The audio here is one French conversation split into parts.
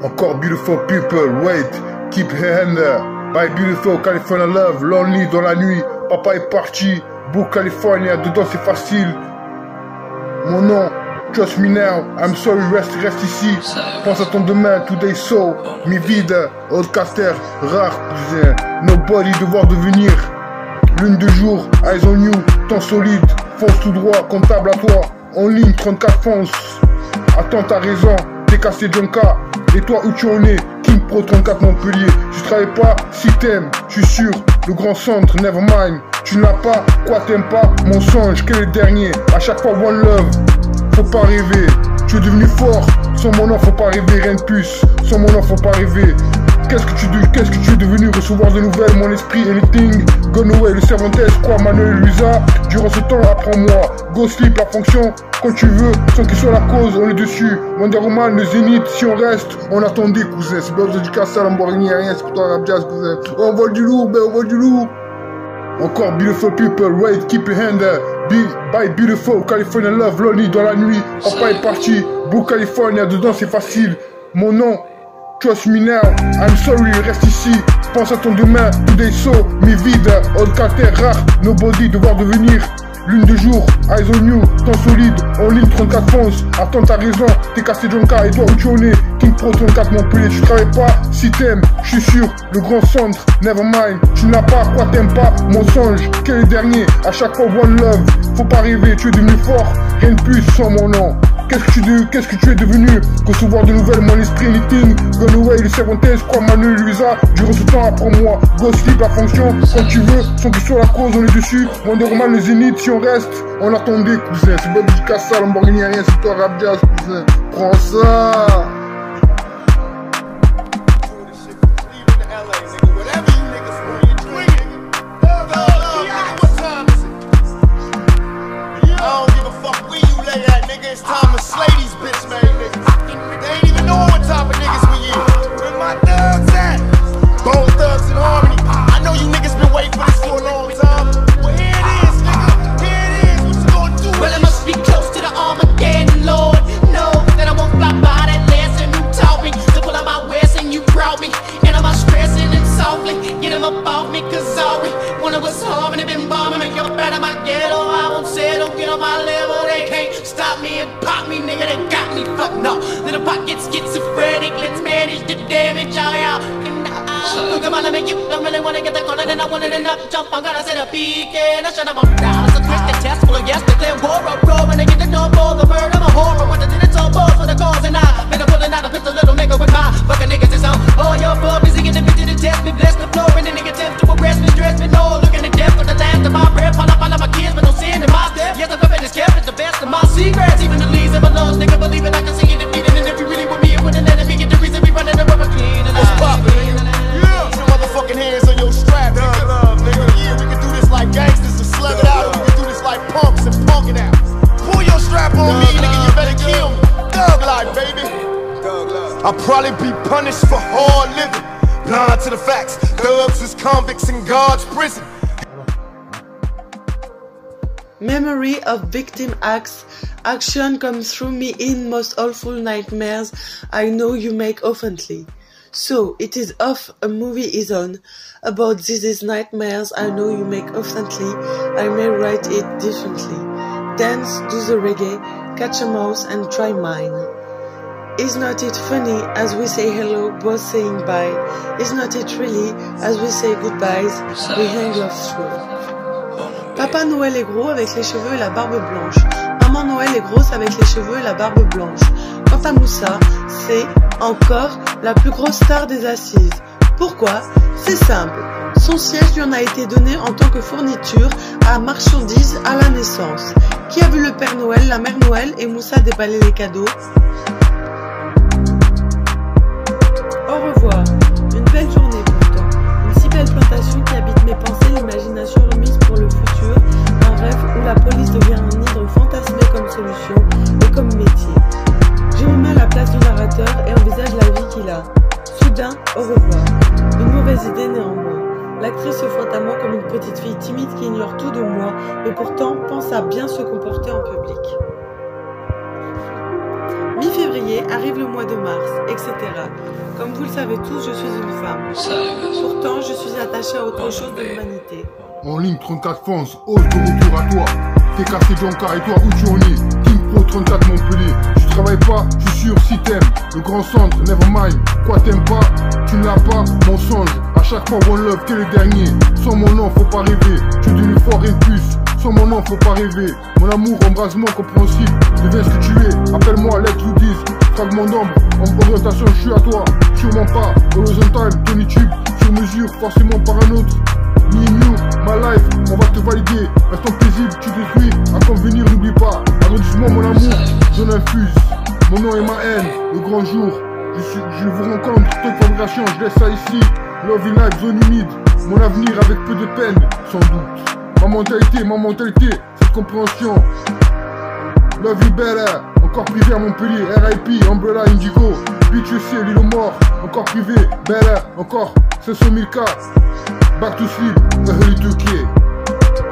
Encore beautiful people, wait, keep your hand there. By beautiful California love, lonely dans la nuit. Papa est parti, Book California, dedans c'est facile. Mon nom, trust me now, I'm sorry, reste ici. Pense à ton demain, today so, mi vida, outcaster, rare, nobody devoir devenir. Lune de jour, eyes on you, temps solide, fonce tout droit, comptable à toi. En ligne, 34 fonce. Attends, t'as raison, t'es cassé Jonka. Et toi où tu en es, King Pro 34 Montpellier. Je travaille pas, si t'aimes, je suis sûr. Le grand centre, never mind. Tu n'as pas, quoi t'aimes pas, mensonge, quel est le dernier. À chaque fois one love, faut pas rêver. Tu es devenu fort, sans mon nom faut pas rêver, rien de plus. Sans mon nom faut pas rêver. Qu'est-ce que tu es devenu? Recevoir de nouvelles, mon esprit, anything. Gone away, le Cervantes, quoi, Manuel Luisa. Durant ce temps, apprends-moi. Go sleep, la fonction, quand tu veux, sans qu'il soit la cause, on est dessus. Wonder Woman, le Zénith, si on reste, on attendait, cousin. C'est pas besoin du Casa, Lamborghini, rien, c'est pour toi, rap jazz, cousin. On vole du lourd, ben on vole du lourd. Encore beautiful people, wait, keep your hand there. By beautiful California love, lonely dans la nuit. Papa est parti, Book California, dedans c'est facile. Mon nom, trust me now, I'm sorry, reste ici. Pense à ton demain, today so, mi vida, outcaster, rare, nobody, devoir devenir. Lune de jour, eyes on you, temps solide, en ligne 34 fonce. Attends, t'as raison, t'es cassé Jonka. Et toi où tu en es, King Pro 34 Montpellier. Tu travailles pas, si t'aimes, je suis sûr. Le grand centre, never mind. Tu n'as pas, quoi t'aimes pas, mensonge, quel est le dernier. À chaque fois one love, faut pas rêver. Tu es devenu fort, rien de plus sans mon nom. Qu'est-ce que tu es devenu? Recevoir de nouvelles, mon esprit, anything. Gone away, le Cervantes, quoi, Manuel Luisa. Durant ce temps, apprends-moi. Go sleep, la fonction, quand tu veux, sans que soit la cause, on est dessus. Wonder Woman, le Zénith, si on reste, on attendait, cousin. C'est pas du Casa, Lamborghini, rien, c'est toi, rap jazz, cousin. Prends ça. It's time to slay these bitch made niggas. They ain't even know what type of niggas we is. Where my thugs at? Bone Thugs in Harmony. I know you niggas been waiting for this for a long time. Well, here it is, nigga. Here it is. What you gonna do? Well, it must be close to the Armageddon, Lord. No, that I won't fly by that lesson you taught me. To pull out my waist and you brought me. And I'm stressing and softly. Get them up off me, cause all we wanted was harm and it been bombing. Make up out of my ghetto. I won't settle, get on my level. They can't stop me and pop me, nigga, they got me fucked up. Little pockets schizophrenic, let's manage the damage, y'all. Look at my make you don't really wanna get the corner, then I want it enough jump. I'm gonna set a peak and I shut up on down. It's a twisted test full of yes, but clear war up, bro. When they get the door for the murder, I'm a horror. What the did it's all balls for the cause, and I been pulling out a pistol, little nigga with my fucking niggas is on. All your fuck busy getting bitch to the test, me bless the floor, and then nigga attempt to arrest me, dress me, no. Looking at death for the last of my breath, all up all of my kids, but no sin in my step. Yes, I'm perfect, it's kept, it's the best of my secrets, even the leaves of my lungs, nigga, believe it, I can see you defeated. And if you really with me, it wouldn't let me get the reason we running the rubber clean. What's poppin'? Yeah. Put your motherfucking hands on your strap, nigga. Nigga, yeah, we can do this like gangsters and slug it out, or we can do this like punks and punk it out. Pull your strap on me, nigga, you better kill me. Thug life, baby. I'll probably be punished for hard living. Blind to the facts, thugs is convicts in God's prison. Memory of victim acts, action comes through me in most awful nightmares I know you make oftenly. So, it is off, a movie is on. About these nightmares I know you make oftenly, I may write it differently. Dance, do the reggae, catch a mouse and try mine. Is not it funny as we say hello, both saying bye? Is not it really, as we say goodbyes, we hang off through? Papa Noël est gros avec les cheveux et la barbe blanche. Maman Noël est grosse avec les cheveux et la barbe blanche. Quant à Moussa, c'est encore la plus grosse star des assises. Pourquoi? C'est simple. Son siège lui en a été donné en tant que fourniture à marchandises à la naissance. Qui a vu le Père Noël, la Mère Noël et Moussa déballer les cadeaux? Au revoir. Une belle journée pourtant. Une si belle plantation qui habite mes pensées, l'imagination remise pour le futur. Un rêve où la police devient un hydre fantasmé comme solution et comme métier. Je me mets à la place du narrateur et envisage la vie qu'il a. Soudain, au revoir. Une mauvaise idée néanmoins. L'actrice se frotte à moi comme une petite fille timide qui ignore tout de moi, mais pourtant pense à bien se comporter en public. Mi-février. février, arrive le mois de mars, etc. Comme vous le savez tous, je suis une femme. Pourtant, je suis attachée à autre chose de l'humanité. En ligne 34 France, ose de retour à toi. T'es cassé Joncar et toi où tu en es? King Pro 34 Montpellier. Tu travailles pas, je suis sûr si t'aimes. Le grand centre, nevermind. Quoi t'aimes pas? Tu ne l'as pas, mensonge. À chaque fois one love, t'es le dernier. Sans mon nom, faut pas rêver. Tu es devenu fort et plus. Sans mon nom, faut pas rêver. Mon amour, embrasement compréhensible. Deviens ce que tu es, appelle-moi Let You Dis. Fragment d'ombre, en orientation, je suis à toi. Sûrement pas, horizontal, Tony Tube. Sur mesure, forcément par un autre. Me and you, my life, on va te valider. Instant paisible, tu détruis, à convenir, n'oublie pas. Arrondissement, mon amour, zone infuse. Mon nom est ma haine, le grand jour. Je vous rencontre, toute vibration, je laisse ça ici. Love in life, zone humide. Mon avenir avec peu de peine, sans doute. Ma mentalité, cette compréhension. Love you better, encore privé à Montpellier. RIP, Umbrella, Indigo. Bitch, je sais, l'île aux morts, encore privé. Better, encore 500 000 cas. Back to sleep, the hell you took it.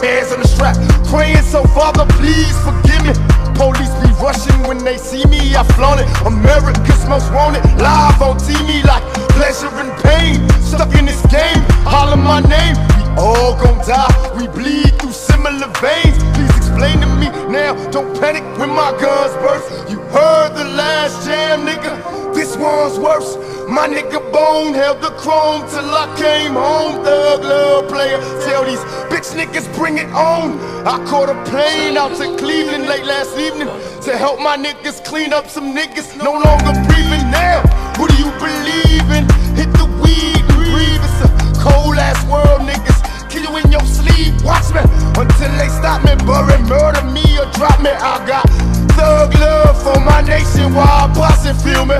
Hands on the strap, praying so Father, please forgive me. Police be rushing when they see me, I flaunt it. America's most wanted, live on TV like pleasure and pain. Stuck in this game, holler my name. We all gon' die, we bleed through similar veins. Please explain to me now, don't panic when my guns burst. You heard the last jam, nigga, this one's worse. My nigga Bone held the chrome till I came home. Thug love player, tell these bitch niggas bring it on. I caught a plane out to Cleveland late last evening to help my niggas clean up some niggas no longer breathing now. Who do you believe in? Hit the weed and breathe. It's a cold ass world, niggas. Kill you in your sleep, watch me until they stop me, bury, murder me or drop me. I got thug love for my nation while I posse, feel me.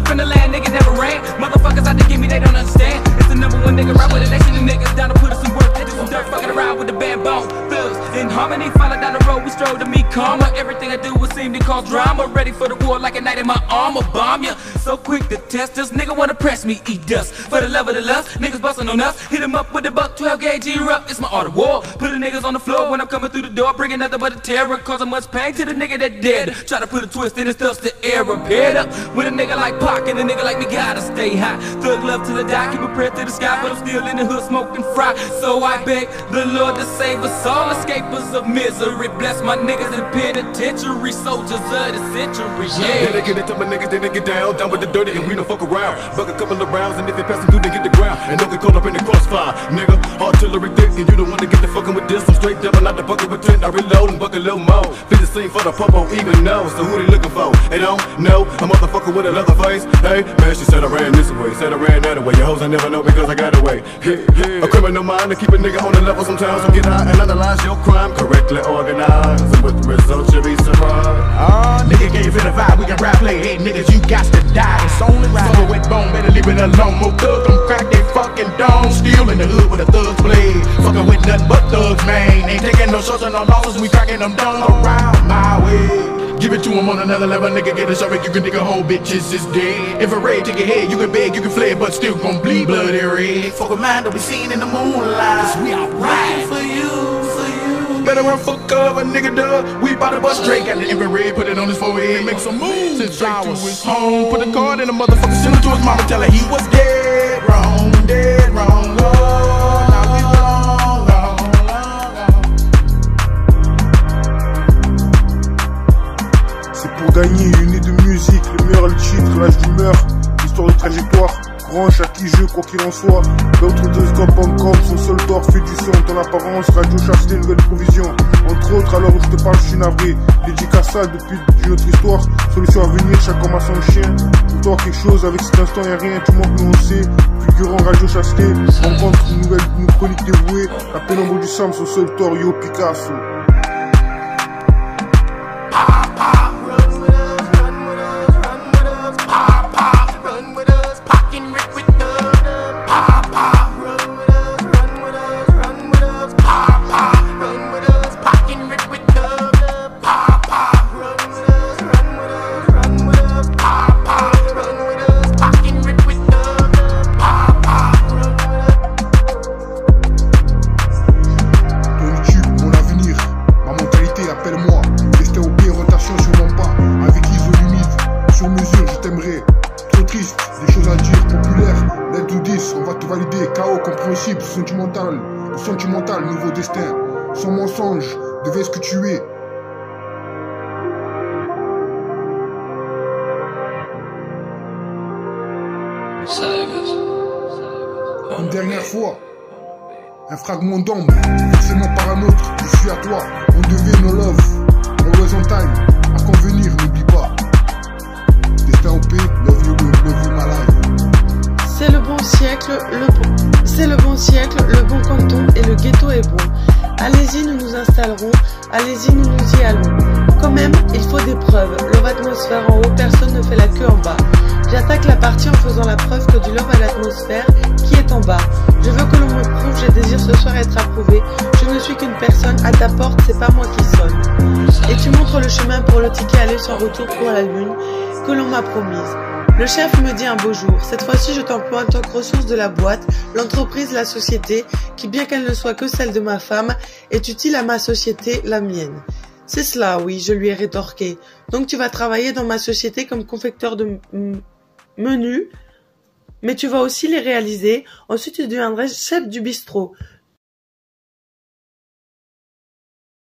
From the land, nigga never ran. Motherfuckers out to give me, they don't understand. It's the #1 nigga rap with a nation of niggas down to put us some work. They do some dirt fucking around with the band bone. Thugs in harmony, follow down the road, we stroll to meet karma. Everything I do would seem to cause drama. Ready for the war like a knight in my armor. Bomb ya, so quick to test us. Nigga wanna press me, eat dust. For the love of the lust, niggas bustin' on us. Hit 'em up with the buck 12 gauge erupt. It's my art of war. Put the niggas on the floor when I'm coming through the door. Bringing nothing but a terror, causing much pain to the nigga that dead. Try to put a twist in his stuff's the air repaired up. With a nigga like Pac and a nigga like me gotta stay high. Thug love till I die, keep a prayer to the sky, but I'm still in the hood smoking fry. So I beg the Lord to save us all, escapers of misery. Bless my niggas in penitentiary, soldiers of the century. Yeah, they get it to my niggas, then they get down with the dirty, and we don't fuck around. Buck a couple of rounds, and if it passes through, they get the ground. And don't get caught up in the crossfire, nigga. Artillery thick, and you don't want to get the fucking with this. I'm straight devil, not the bucket with 10. I reload and buck a little more. Fit the scene for the popo, even know. So who they looking for? They don't know. A motherfucker with a leather face. Hey, man, she said I ran this way, said I ran that way. Your hoes I never know because I got away. A criminal mind to keep a nigga on the level sometimes. So get high and analyze your crime correctly organized. And with the results you be surprised. Nigga gave it a vibe, we can rap play. Hey niggas, you got to die. It's only right. Fuck with bone, better leave it alone. More thugs, don't crack they fucking dome. Still in the hood with a thug's blade. Fucking with nothing but thugs, man. Ain't taking no shots and no losses, we cracking them down around my way. Give it to him on another level, nigga, get a shovel, you can dig a hole, bitches is dead. Infrared, take your head, you can beg, you can fled, but still gon' bleed bloody red. Fuck a mind that we seen in the moonlight, cause we out riding for you, for you. Better run fuck cover, nigga, duh. We bout to bust straight, got the infrared, put it on his forehead, make some moves. Send straight to his home, put a card in the motherfucker, send it to his mama, tell her he was dead wrong, Lord. Now we wrong, wrong. C'est pour gagner une nuit de musique, le meilleur le titre, l'âge d'humeur, l'histoire de trajectoire, branche à qui jeu quoi qu'il en soit. L'autre deux scopes.com, son seul tort fait du son, ton apparence, radio chasteté, nouvelle provision. Entre autres, alors où je te parle, je suis navré. Dédicace depuis d'une autre histoire, solution à venir, chaque homme a son chien. Pour toi quelque chose, avec cet instant y'a rien, tu manques nous on sait. Fulgurant, radio chasteté, rencontre une nouvelle, une chronique dévouée. La pénombre du Sam, son seul tort, yo Picasso. Run with us. chose à dire, populaire, let's do this, on va te valider, chaos compréhensible, sentimental, nouveau destin, sans mensonge, deviens ce que tu es. Une dernière fois, un fragment d'ombre, fixé-moi par un autre, je suis à toi, on devait no love, always on time, à convenir, n'oublie pas. Destin OP, love you my life. C'est le bon siècle, le bon canton et le ghetto est bon. Allez-y, nous nous installerons, allez-y, nous nous y allons. Quand même, il faut des preuves. Love atmosphère en haut, personne ne fait la queue en bas. J'attaque la partie en faisant la preuve que du love à l'atmosphère qui est en bas. Je veux que l'on me prouve, je désire ce soir être approuvé. Je ne suis qu'une personne, à ta porte, c'est pas moi qui sonne. Et tu montres le chemin pour le ticket aller sans retour pour la lune que l'on m'a promise. Le chef me dit un beau jour, cette fois-ci je t'emploie en tant que ressource de la boîte, l'entreprise, la société, qui bien qu'elle ne soit que celle de ma femme, est utile à ma société, la mienne. C'est cela, oui, je lui ai rétorqué. Donc tu vas travailler dans ma société comme confecteur de menus, mais tu vas aussi les réaliser. Ensuite tu deviendrais chef du bistrot.